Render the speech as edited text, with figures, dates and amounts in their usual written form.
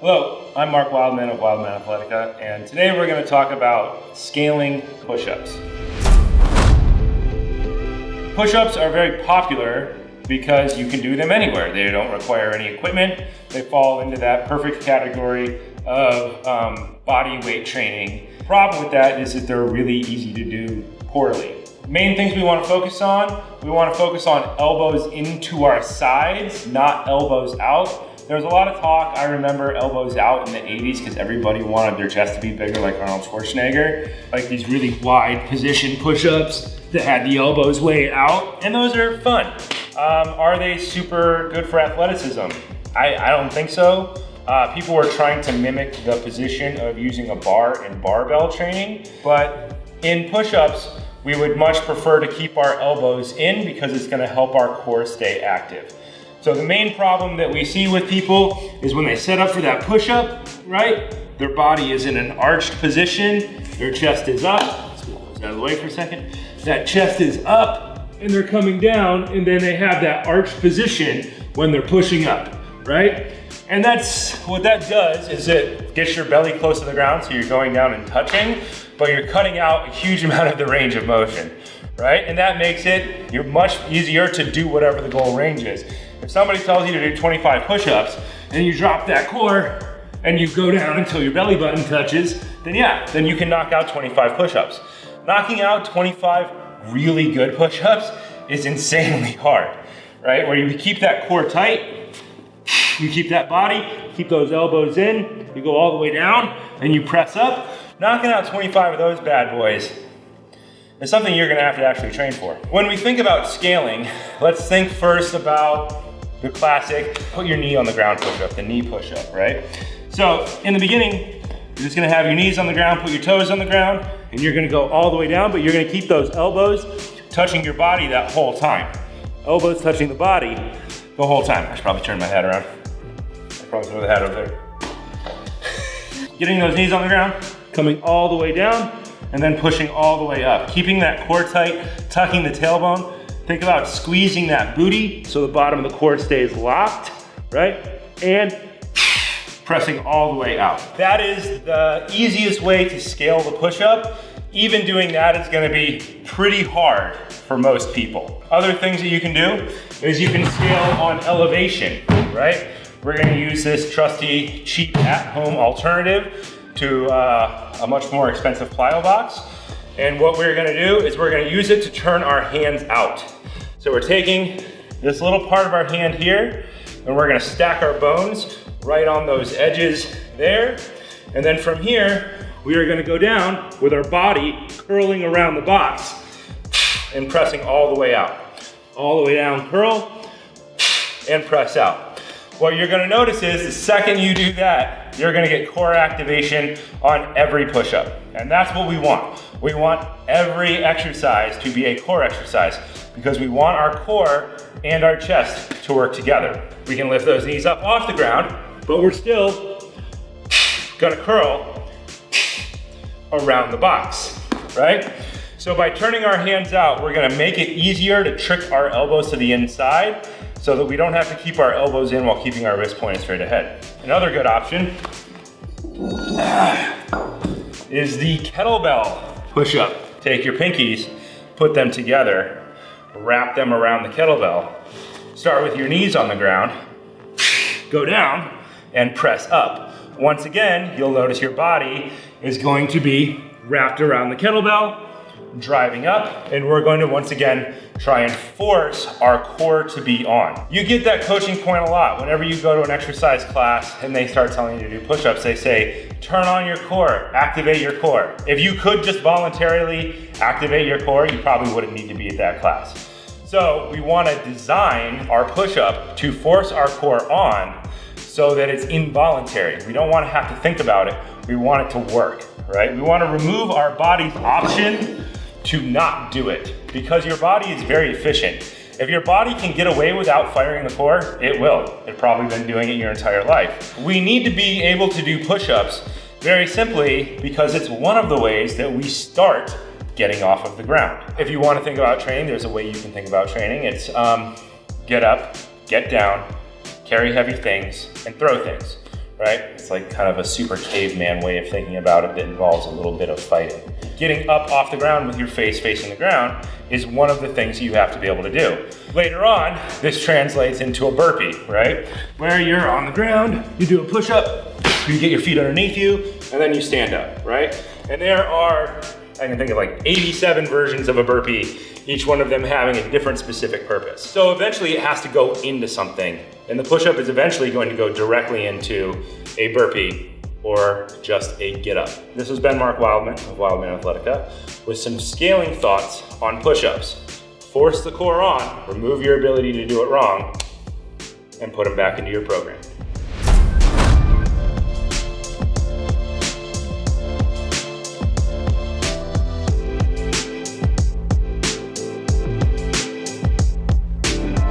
Hello, I'm Mark Wildman of Wildman Athletica, and today we're going to talk about scaling push-ups. Push-ups are very popular because you can do them anywhere. They don't require any equipment. They fall into that perfect category of body weight training. The problem with that is that they're really easy to do poorly. Main things we want to focus on elbows into our sides, not elbows out. There was a lot of talk, I remember, elbows out in the 80s because everybody wanted their chest to be bigger like Arnold Schwarzenegger. Like these really wide position push-ups that had the elbows way out, and those are fun. Are they super good for athleticism? I don't think so. People were trying to mimic the position of using a bar in barbell training, but in push-ups, we would much prefer to keep our elbows in because it's gonna help our core stay active. So the main problem that we see with people is when they set up for that push-up, right? Their body is in an arched position, their chest is up. Let's move those out of the way for a second. That chest is up and they're coming down, and then they have that arched position when they're pushing up, right? And that's what that does is it gets your belly close to the ground, so you're going down and touching, but you're cutting out a huge amount of the range of motion, right? And that makes it much easier to do whatever the goal range is. If somebody tells you to do 25 push-ups and you drop that core and you go down until your belly button touches, then you can knock out 25 push-ups. Knocking out 25 really good push-ups is insanely hard, right? Where you keep that core tight, you keep that body, keep those elbows in, you go all the way down and you press up. Knocking out 25 of those bad boys is something you're gonna have to actually train for. When we think about scaling, let's think first about the classic, put your knee on the ground push-up, the knee push-up, right? So in the beginning, you're just gonna have your knees on the ground, put your toes on the ground, and you're gonna go all the way down, but you're gonna keep those elbows touching your body that whole time. Elbows touching the body the whole time. I should probably turn my head around. I should probably throw the head over there. Getting those knees on the ground, coming all the way down, and then pushing all the way up. Keeping that core tight, tucking the tailbone. Think about squeezing that booty so the bottom of the core stays locked, right? And pressing all the way out. That is the easiest way to scale the push-up. Even doing that is gonna be pretty hard for most people. Other things that you can do is you can scale on elevation, right? We're gonna use this trusty, cheap at-home alternative to a much more expensive plyo box. And what we're gonna do is we're gonna use it to turn our hands out. So we're taking this little part of our hand here, and we're gonna stack our bones right on those edges there. And then from here, we are gonna go down with our body curling around the box and pressing all the way out. All the way down, curl, and press out. What you're gonna notice is the second you do that, you're gonna get core activation on every push-up. And that's what we want. We want every exercise to be a core exercise because we want our core and our chest to work together. We can lift those knees up off the ground, but we're still gonna curl around the box, right? So by turning our hands out, we're gonna make it easier to trick our elbows to the inside so that we don't have to keep our elbows in while keeping our wrist pointed straight ahead. Another good option is the kettlebell push-up. Take your pinkies, put them together, wrap them around the kettlebell. Start with your knees on the ground, go down, and press up. Once again, you'll notice your body is going to be wrapped around the kettlebell, driving up, and we're going to once again try and force our core to be on. You get that coaching point a lot. Whenever you go to an exercise class and they start telling you to do push-ups, they say, turn on your core, activate your core. If you could just voluntarily activate your core, you probably wouldn't need to be at that class. So we want to design our push-up to force our core on so that it's involuntary. We don't want to have to think about it. We want it to work, right? We want to remove our body's option to not do it because your body is very efficient. If your body can get away without firing the core, it will. It's probably been doing it your entire life. We need to be able to do push-ups very simply because it's one of the ways that we start getting off of the ground. If you want to think about training, there's a way you can think about training. It's get up, get down, carry heavy things, and throw things, right? It's like kind of a super caveman way of thinking about it that involves a little bit of fighting. Getting up off the ground with your face facing the ground is one of the things you have to be able to do. Later on, this translates into a burpee, right? Where you're on the ground, you do a push-up, you get your feet underneath you, and then you stand up, right? And there are, I can think of like 87 versions of a burpee, each one of them having a different specific purpose. So eventually it has to go into something, and the push-up is eventually going to go directly into a burpee or just a get up. This has been Mark Wildman of Wildman Athletica with some scaling thoughts on push-ups. Force the core on, remove your ability to do it wrong, and put them back into your program.